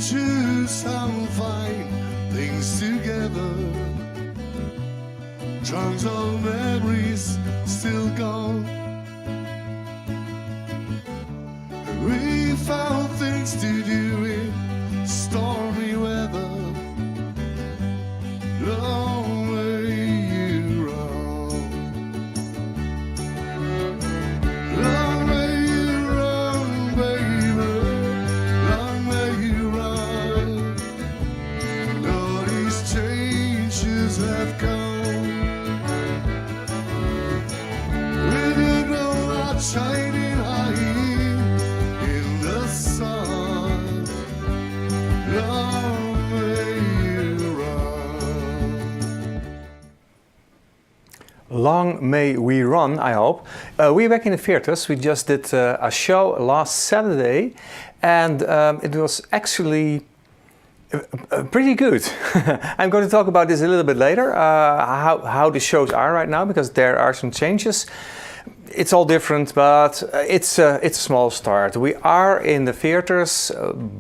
to some fine things together. Chunks of memories still gone. We found things to do in stormy weather. Long may you run. Long may you run, baby. Long may you run. All these changes have come. With your glow out shining high in the sun. Long may you run. Long may we run, I hope. We're back in the theaters. We just did a show last Saturday, and it was actually pretty good. I'm going to talk about this a little bit later, how the shows are right now, because there are some changes. It's all different, but it's a small start. We are in the theaters,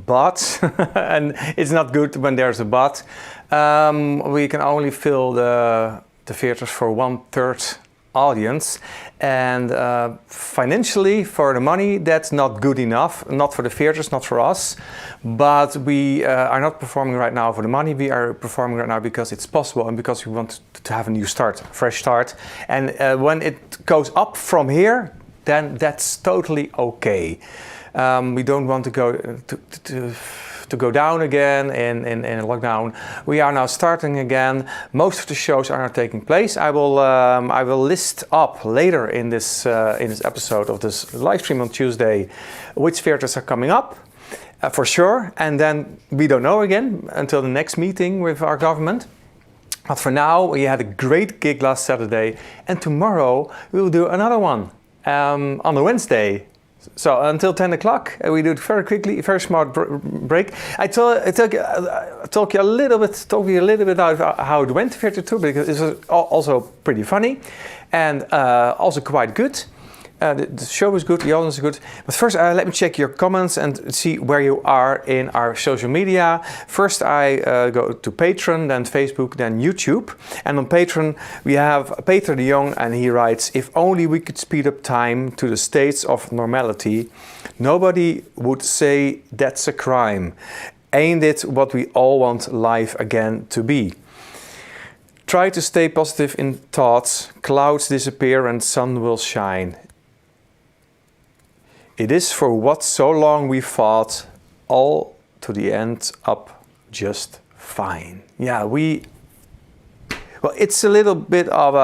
but, and it's not good when there's a but, we can only fill the theaters for 1/3 audience, and financially, for the money, that's not good enough. Not for the theaters, not for us, but we are not performing right now for the money. We are performing right now because it's possible and because we want to have a new start, fresh start. And when it goes up from here, then that's totally okay. We don't want to go to go down again in a lockdown. We are now starting again. Most of the shows are now taking place. I will list up later in this episode of this live stream on Tuesday which theaters are coming up for sure, and then we don't know again until the next meeting with our government. But for now, we had a great gig last Saturday, and tomorrow we will do another one on a Wednesday. So until 10 o'clock, we do it very quickly, very smart break. I talk you a little bit about how it went, Theater 2, because it was also pretty funny and also quite good. The show was good, the audience is good. But first, let me check your comments and see where you are in our social media. First, I go to Patreon, then Facebook, then YouTube. And on Patreon, we have Peter de Jong, and he writes, "If only we could speed up time to the states of normality, nobody would say that's a crime. Ain't it what we all want life again to be? Try to stay positive in thoughts, clouds disappear and sun will shine. It is for what so long we fought, all to the end up just fine." Yeah, well, it's a little bit of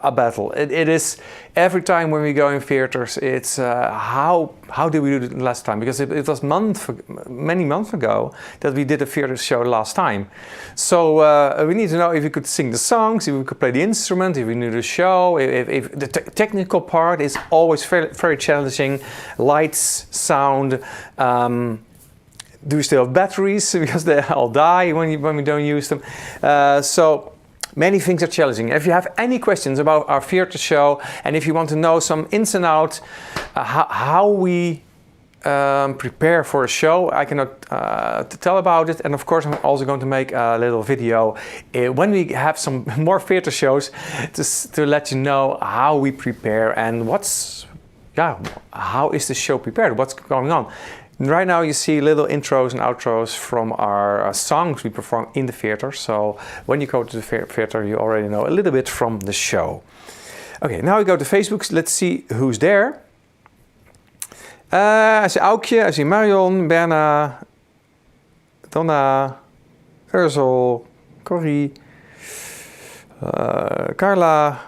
a battle. It is every time when we go in theaters. It's how did we do it last time? Because it was many months ago that we did a theater show last time. So we need to know if we could sing the songs, if we could play the instrument, if we knew the show. If the technical part is always very, very challenging. Lights, sound. Do we still have batteries because they all die when we don't use them? So many things are challenging. If you have any questions about our theater show, and if you want to know some ins and outs, how we prepare for a show, I cannot tell about it. And of course, I'm also going to make a little video when we have some more theater shows to let you know how we prepare and how is the show prepared, what's going on. Right now you see little intros and outros from our songs we perform in the theater. So when you go to the theater, you already know a little bit from the show. Okay, now we go to Facebook. Let's see who's there. I see Aukje, I see Marion, Berna, Donna, Ursel, Corrie, Carla,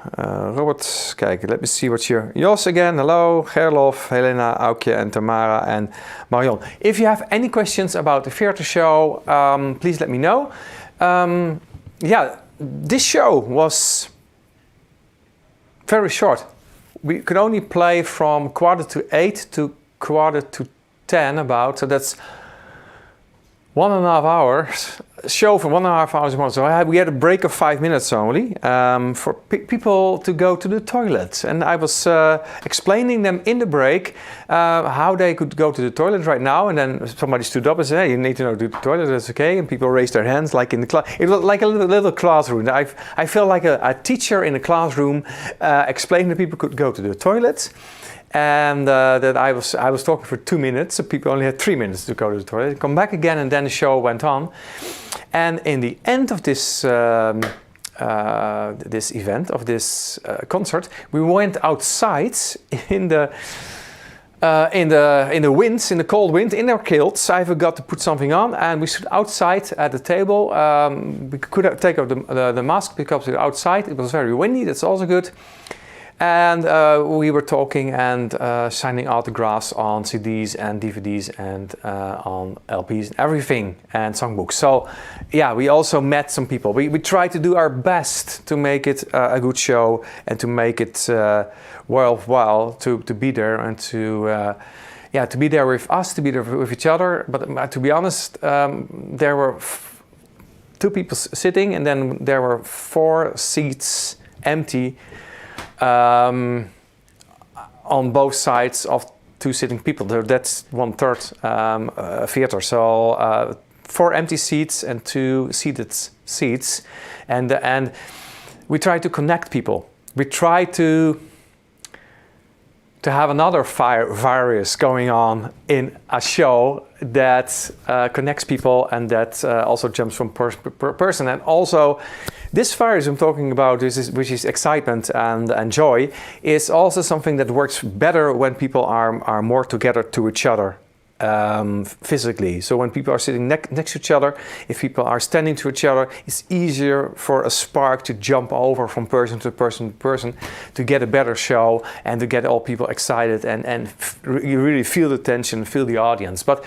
Robert, kijk, let me see what's here. Jos again, hello, Gerlof, Helena, Aukje, and Tamara, and Marion. If you have any questions about the theater show, please let me know. Yeah, this show was very short. We could only play from 7:45 to 7:45 about, so that's 1.5 hours. show for 1.5 hours more. So we had a break of 5 minutes only for people to go to the toilet. And I was explaining them in the break how they could go to the toilet right now. And then somebody stood up and said, hey, you need to go to the toilet, that's okay. And people raised their hands like in the class. It was like a little classroom. I felt like a teacher in a classroom explaining that people could go to the toilet. And that I was talking for 2 minutes, so people only had 3 minutes to go to the toilet, come back again, and then the show went on. And in the end of this this event, of this concert, we went outside in the winds, in the cold wind, in our kilts. I forgot to put something on, and we stood outside at the table. We could take off the mask because we were outside. It was very windy. That's also good. And we were talking and signing autographs on CDs and DVDs and on LPs and everything, and songbooks. So yeah, we also met some people. We tried to do our best to make it a good show and to make it worthwhile to be there and to be there with us, to be there with each other. But to be honest, there were 2 people sitting, and then there were 4 seats empty. On both sides of 2 sitting people. That's 1/3 theater. So 4 empty seats and 2 seated seats, and we try to connect people. We try to have another virus going on in a show that connects people and that also jumps from person. And also, this virus I'm talking about, which is excitement and joy, is also something that works better when people are more together to each other physically. So when people are sitting next to each other, if people are standing to each other, it's easier for a spark to jump over from person to person to person to get a better show and to get all people excited and you really feel the tension, feel the audience. But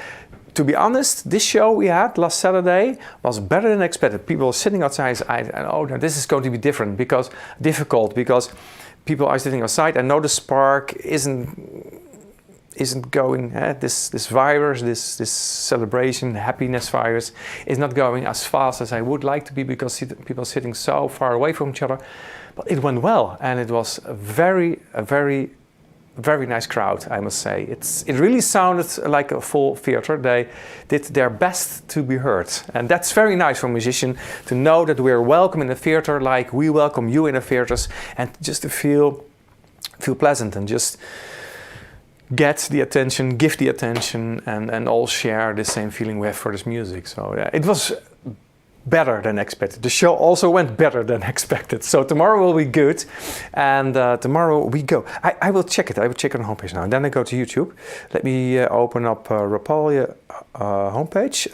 to be honest, this show we had last Saturday was better than expected. People sitting outside, oh no, this is going to be difficult because people are sitting outside. I know the spark isn't going. This virus, this celebration, happiness virus, is not going as fast as I would like to be because people are sitting so far away from each other. But it went well, and it was a very nice crowd, I must say. It really sounded like a full theater. They did their best to be heard. And that's very nice for a musician to know that we're welcome in the theater like we welcome you in the theaters, and just to feel pleasant and just get the attention, give the attention, and all share the same feeling we have for this music. So yeah, it was better than expected. The show also went better than expected. So tomorrow will be good, and tomorrow we go. I will check it. I will check on the homepage now, and then I go to YouTube. Let me open up Rapalje homepage.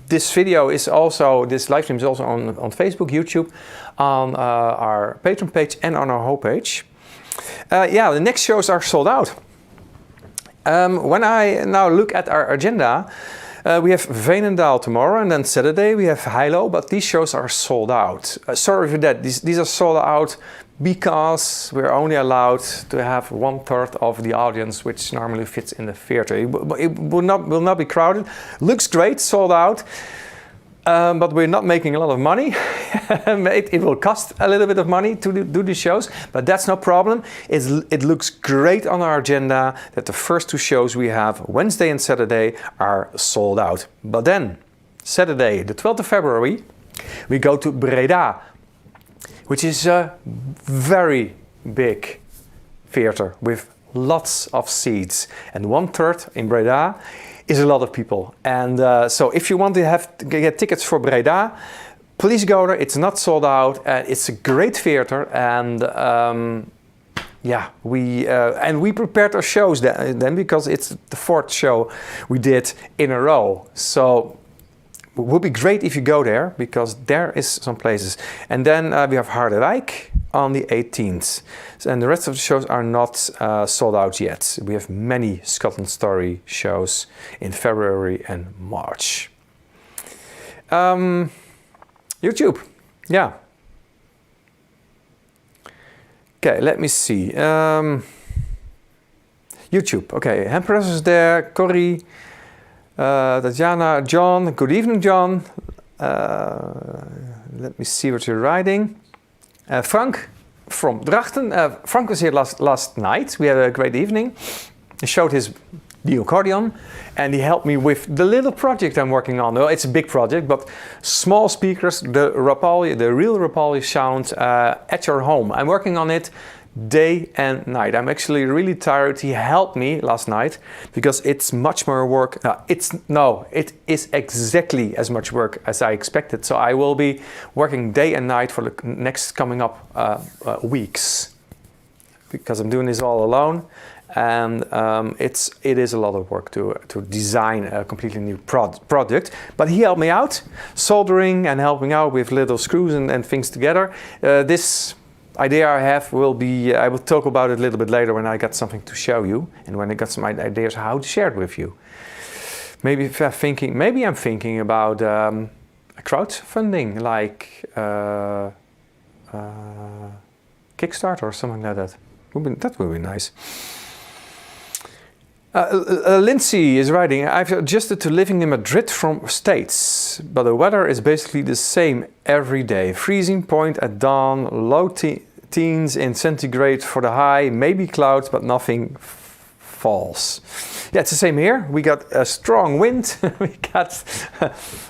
This video is also, this live stream is also on Facebook, YouTube, on our Patreon page, and on our homepage. Yeah, the next shows are sold out. When I now look at our agenda, we have Veenendaal tomorrow, and then Saturday we have Heilo, but these shows are sold out. Sorry for that, these are sold out because we're only allowed to have 1/3 of the audience, which normally fits in the theater. It will not be crowded. Looks great, sold out. But we're not making a lot of money. It will cost a little bit of money to do these shows, but that's no problem. It looks great on our agenda that the first 2 shows we have, Wednesday and Saturday, are sold out. But then, Saturday, the 12th of February, we go to Breda, which is a very big theater with lots of seats. And 1/3 in Breda is a lot of people. And so if you want to get tickets for Breda, please go there. It's not sold out. It's a great theater, and yeah, we prepared our shows then because it's the 4th show we did in a row. So it would be great if you go there, because there is some places. And then we have Harderwijk on the 18th. And the rest of the shows are not sold out yet. We have many Scotland Story shows in February and March. YouTube, yeah. Okay, let me see. YouTube, okay. Empress is there, Corrie, Tatjana, John. Good evening, John. let me see what you're writing. Frank from Drachten. Frank was here last night. We had a great evening. He showed his the accordion, and he helped me with the little project I'm working on. Well, it's a big project, but small speakers, the Rapalje, the real Rapalje sound at your home. I'm working on it day and night. I'm actually really tired. He helped me last night because it's much more work. It is exactly as much work as I expected. So I will be working day and night for the next coming up weeks because I'm doing this all alone. And it is a lot of work to design a completely new product. But he helped me out, soldering and helping out with little screws and things together. This idea I have will be, I will talk about it a little bit later when I got something to show you and when I got some ideas how to share it with you. Maybe I'm thinking about a crowdfunding like Kickstarter or something like that. That would be nice. Lindsay is writing, I've adjusted to living in Madrid from States, but the weather is basically the same every day. Freezing point at dawn, low teens in centigrade for the high, maybe clouds, but nothing falls. Yeah, it's the same here. We got a strong wind, we got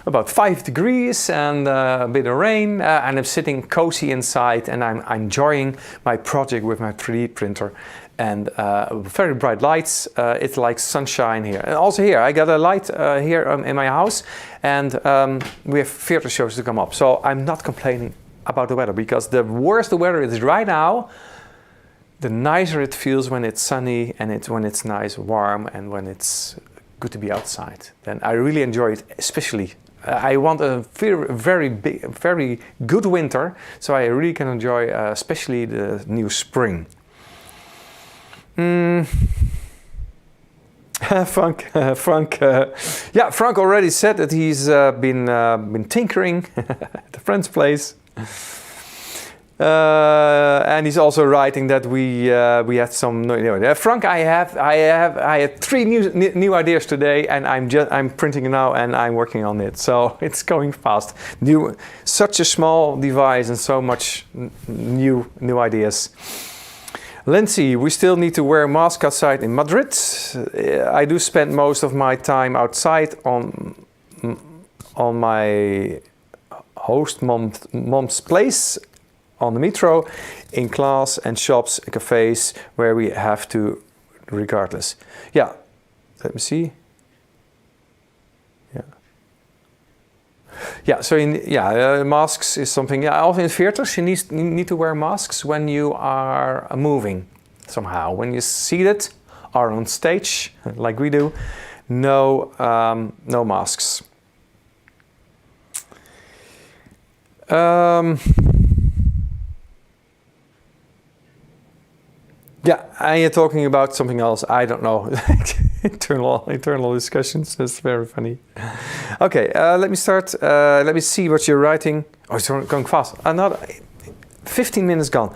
about 5 degrees and a bit of rain, and I'm sitting cozy inside and I'm enjoying my project with my 3D printer. And very bright lights. It's like sunshine here. And also here, I got a light here in my house, and we have theater shows to come up. So I'm not complaining about the weather, because the worse the weather is right now, the nicer it feels when it's sunny and when it's nice, warm, and when it's good to be outside. Then I really enjoy it, especially. I want a very big, very good winter, so I really can enjoy, especially the new spring. Frank already said that he's been tinkering at a friend's place, and he's also writing that we had some. Frank, I had 3 new ideas today, and I'm printing it now and I'm working on it. So it's going fast. Such a small device and so much new ideas. Lindsay, we still need to wear a mask outside in Madrid. I do spend most of my time outside on my host mom's place, on the metro, in class and shops, cafes, where we have to, regardless. Yeah, let me see. Yeah, so masks is something. Yeah, also in theaters you need to wear masks when you are moving somehow. When you're seated or on stage, like we do, no masks. Yeah, and you're talking about something else. I don't know. internal discussions. That's very funny. Okay, let me start. Let me see what you're writing. Oh, it's going fast. Another 15 minutes gone.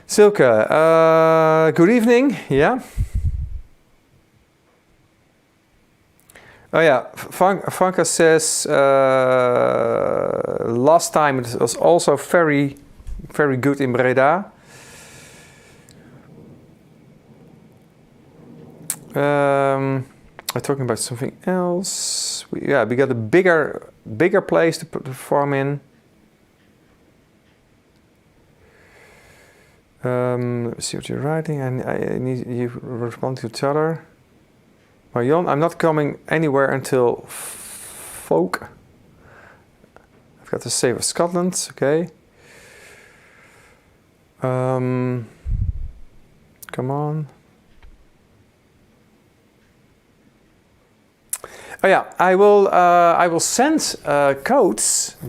Silke, good evening. Yeah. Oh yeah, Franka says last time it was also very, very good in Breda. I'm talking about something else. We got a bigger place to perform in. Let's see what you're writing. I need you to respond to each other. Well, Jon, I'm not coming anywhere until folk. I've got to save Scotland. Okay. Come on. Oh yeah, I will send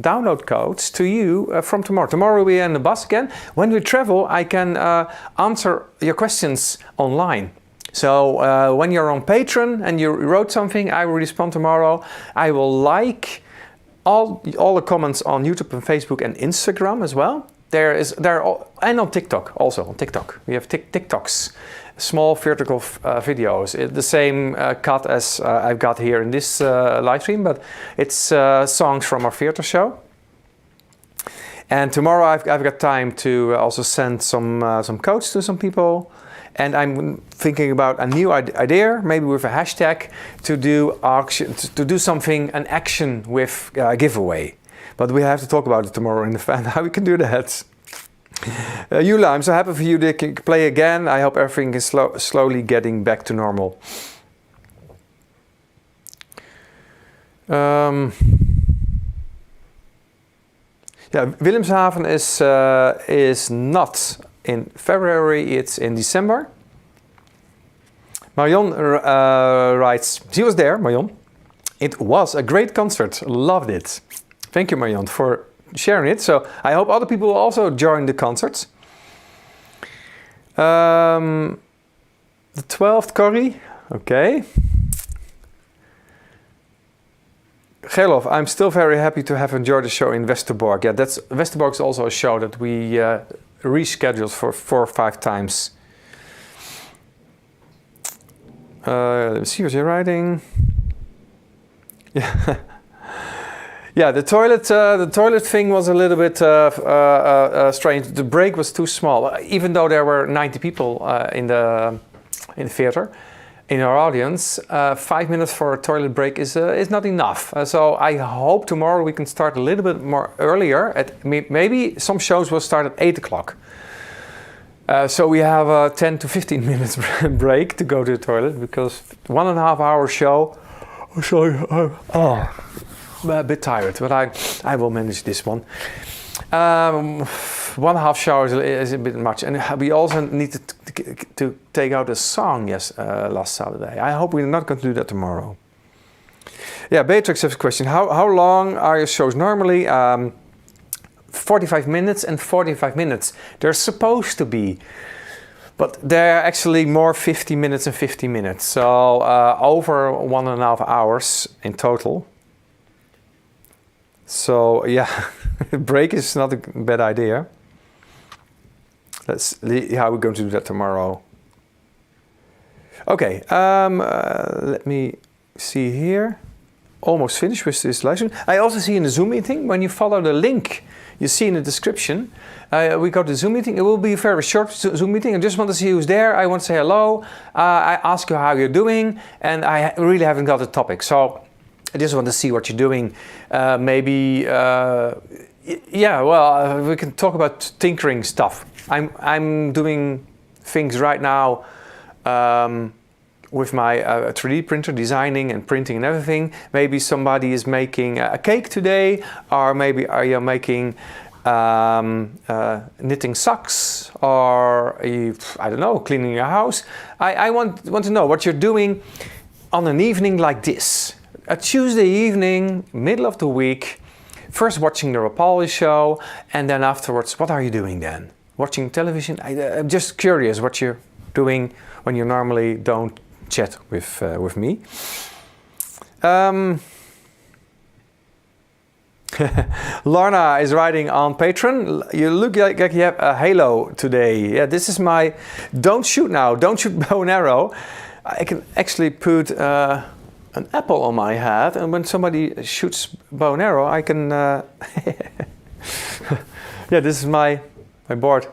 download codes to you from tomorrow. Tomorrow we're in the bus again. When we travel, I can answer your questions online. So when you're on Patreon and you wrote something, I will respond tomorrow. I will like all the comments on YouTube and Facebook and Instagram as well. and on TikTok also. On TikTok, we have TikToks, small vertical videos. The same cut as I've got here in this live stream, but it's songs from our theater show. And tomorrow I've got time to also send some codes to some people. And I'm thinking about a new idea, maybe with a hashtag, to do auction, to do something, an action with giveaway. But we have to talk about it tomorrow in the fan, how we can do that. Eula, I'm so happy for you to play again. I hope everything is slowly getting back to normal. Yeah, Wilhelmshaven is not in February, it's in December. Marion writes, she was there, Marion. It was a great concert, loved it. Thank you, Marion, for sharing it. So I hope other people also join the concerts. The 12th, Corrie, okay. Gerlof, I'm still very happy to have enjoyed the show in Westerbork. Yeah, Westerbork is also a show that we rescheduled for 4 or 5 times. Let's see what you're writing. Yeah, yeah. The toilet thing was a little bit strange. The break was too small, even though there were 90 people in the theater. In our audience, 5 minutes for a toilet break is not enough. So I hope tomorrow we can start a little bit more earlier. Maybe some shows will start at 8 o'clock. So we have a 10 to 15 minutes break to go to the toilet, because 1.5 hour show. Oh, sorry, I'm a bit tired, but I will manage this one. 1.5 show is a bit much, and we also need to take out a song last Saturday. I hope we're not going to do that tomorrow. Yeah, Beatrix has a question. How long are your shows normally? 45 minutes and 45 minutes. They're supposed to be, but they're actually more 50 minutes and 50 minutes. So over 1.5 hours in total. So yeah, break is not a bad idea. Let's see how we're going to do that tomorrow. Okay, let me see here. Almost finished with this lesson. I also see in the Zoom meeting, when you follow the link you see in the description, we go to the Zoom meeting. It will be a very short Zoom meeting. I just want to see who's there. I want to say hello. I ask you how you're doing, and I really haven't got a topic. So I just want to see what you're doing. Maybe, yeah, well, we can talk about tinkering stuff. I'm doing things right now with my 3D printer, designing and printing and everything. Maybe somebody is making a cake today, or maybe are you making knitting socks, or I don't know, cleaning your house. I want to know what you're doing on an evening like this. A Tuesday evening, middle of the week, first watching the Rapalje show, and then afterwards, what are you doing then? Watching television? I'm just curious what you're doing when you normally don't chat with me. Lorna is writing on Patreon. You look like you have a halo today. Yeah, this is my don't shoot now, don't shoot bow and arrow. I can actually put an apple on my head, and when somebody shoots bow and arrow, I can. Yeah, this is my board.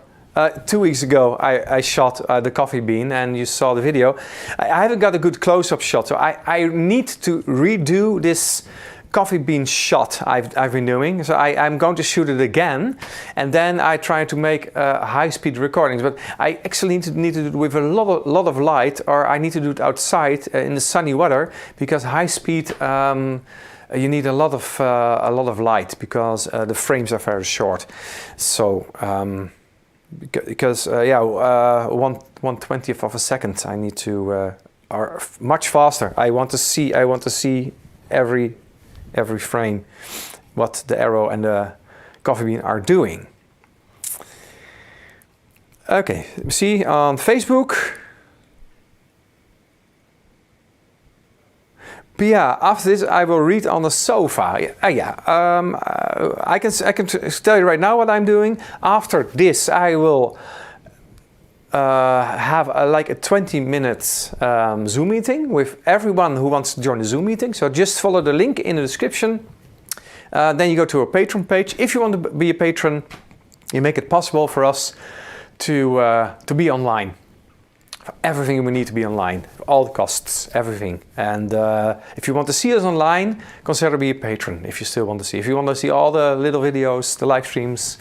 2 weeks ago, I shot the coffee bean, and you saw the video. I haven't got a good close-up shot, so I need to redo this coffee bean shot I've been doing. So I'm going to shoot it again, and then I try to make high-speed recordings. But I actually need to do it with a lot of light, or I need to do it outside in the sunny weather, because high-speed you need a lot of light, because the frames are very short. So. Because 1/20th of a second I need to are much faster. I want to see every frame what the arrow and the coffee bean are doing. Okay, see on Facebook. But yeah, after this I will read on the sofa. I can tell you right now what I'm doing. After this I will have like a 20 minutes Zoom meeting with everyone who wants to join the Zoom meeting. So just follow the link in the description. Then you go to our Patreon page. If you want to be a patron, you make it possible for us to be online. Everything we need to be online, all the costs, everything. And if you want to see us online, consider being a patron if you still want to see. If you want to see all the little videos, the live streams,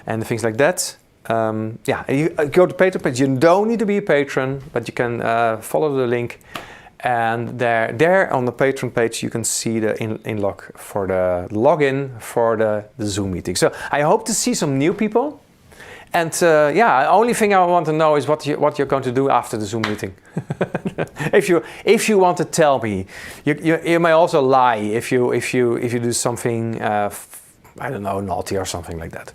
and things like that, you go to Patreon page. You don't need to be a patron, but you can follow the link. And there on the Patreon page, you can see the in-log for the login for the Zoom meeting. So I hope to see some new people. And the only thing I want to know is what you're going to do after the Zoom meeting. if you want to tell me, you may also lie if you do something I don't know, naughty or something like that.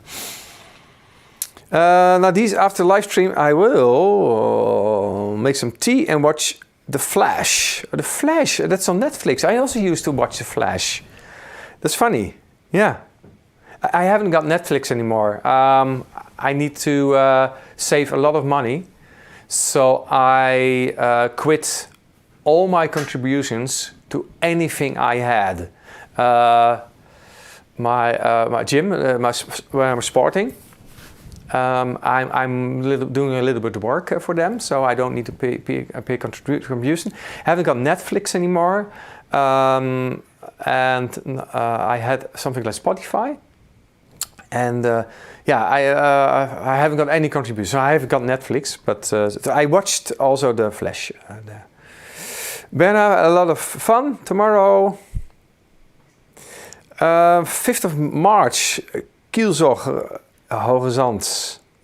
Now after live stream, I will make some tea and watch The Flash. The Flash, that's on Netflix. I also used to watch The Flash. That's funny. Yeah. I haven't got Netflix anymore. I need to save a lot of money. So I quit all my contributions to anything I had. My gym, where I'm sporting. I'm doing a little bit of work for them, so I don't need to pay contribution. I haven't got Netflix anymore, and I had something like Spotify, and I haven't got any contribution. So I haven't got Netflix, but I watched also The Flash. Berna, a lot of fun tomorrow. 5th of March, Kielzog. Hoge Zand.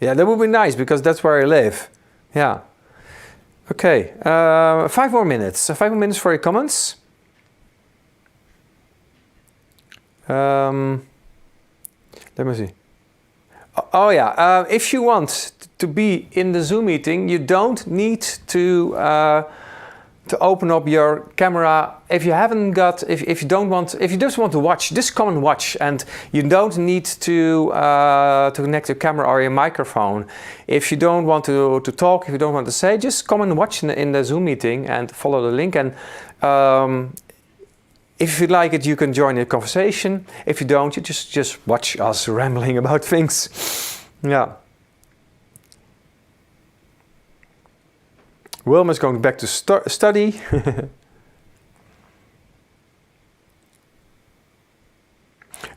Yeah, that would be nice because that's where I live. Yeah. Okay. 5 more minutes. 5 more minutes for your comments. Let me see. Oh yeah. If you want to be in the Zoom meeting, you don't need to open up your camera. If you haven't got, if you just want to watch, just come and watch, and you don't need to connect your camera or your microphone. If you don't want to talk, if you don't want to say, just come and watch in the Zoom meeting and follow the link. And if you like it, you can join the conversation. If you don't, you just watch us rambling about things. Yeah. Wilma's going back to study.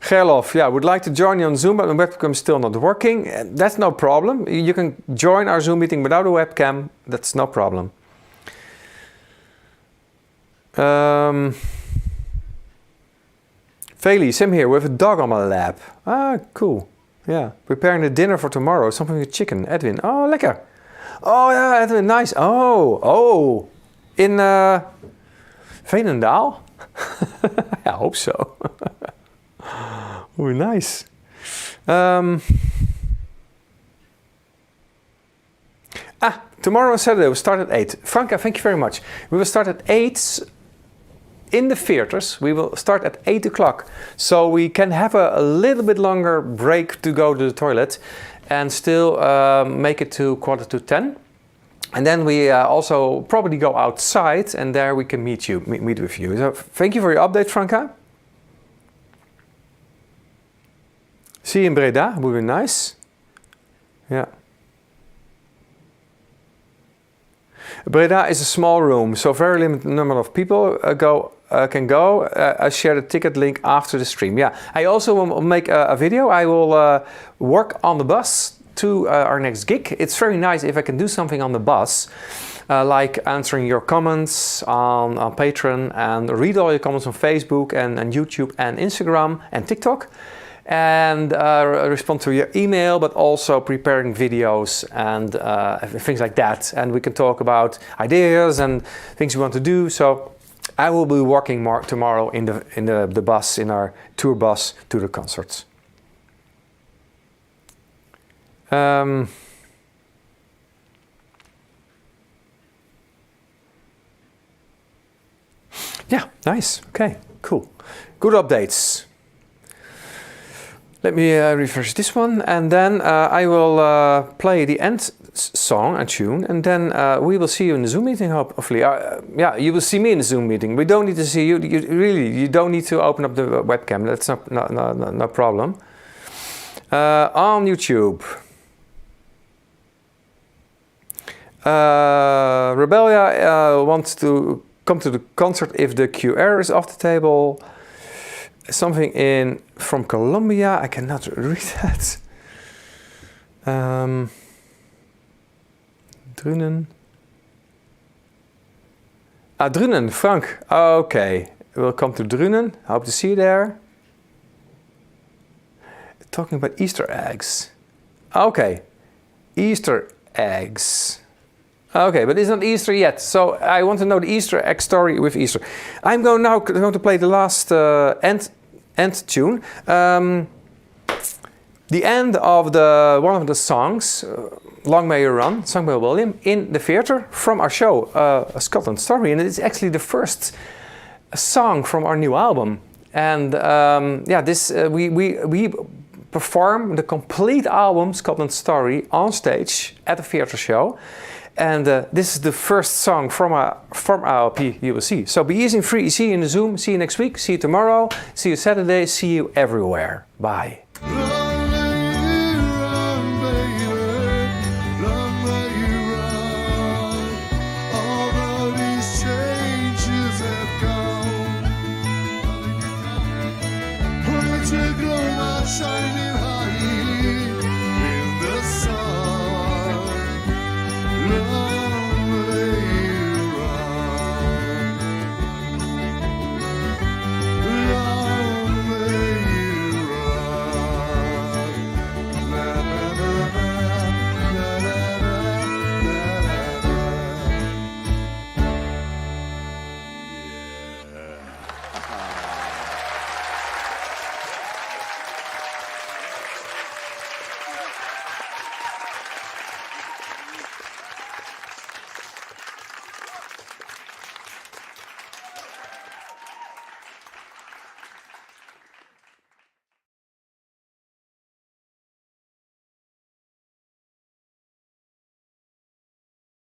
Gerlof, yeah, would like to join you on Zoom, but my webcam is still not working. That's no problem. You can join our Zoom meeting without a webcam. That's no problem. Feli, same here. We have a dog on my lap. Ah, cool. Yeah, preparing the dinner for tomorrow. Something with chicken. Edwin. Oh, lekker. Oh yeah, Edwin, nice. Oh, in Veenendaal? I hope so. Oh, nice. Tomorrow on Saturday we start at 8. Franka, thank you very much. We will start at 8 in the theaters. We will start at 8 o'clock. So we can have a little bit longer break to go to the toilet and still make it to 9:45. And then we also probably go outside, and there we can meet with you. So thank you for your update, Franka. See you in Breda, would be nice. Yeah. Breda is a small room, so very limited number of people can go. I share the ticket link after the stream. Yeah, I also will make a video. I will work on the bus to our next gig. It's very nice if I can do something on the bus, like answering your comments on Patreon and read all your comments on Facebook and YouTube and Instagram and TikTok, and respond to your email, but also preparing videos and things like that. And we can talk about ideas and things we want to do. So I will be working more tomorrow in the bus, in our tour bus to the concerts. Yeah, nice. Okay, cool. Good updates. Let me refresh this one, and then I will play the end song and tune, and then we will see you in the Zoom meeting, hopefully. Yeah, you will see me in the Zoom meeting. We don't need to see you. You don't need to open up the webcam. That's no problem. On YouTube. Rebellia wants to come to the concert if the QR is off the table. Something from Colombia. I cannot read that. Drunen. Drunen, Frank. Okay, we'll come to Drunen. Hope to see you there. Talking about Easter eggs. Okay, Easter eggs. Okay, but it's not Easter yet, so I want to know the Easter egg story with Easter. I'm going to play the last end tune. The end of one of the songs, Long May You Run, sung by William, in the theatre from our show, A Scotland Story, and it's actually the first song from our new album. And yeah, this we perform the complete album, Scotland Story, on stage at a theatre show. And this is the first song from our LP you will see. So be easy and free. See you in the Zoom. See you next week. See you tomorrow. See you Saturday. See you everywhere. Bye.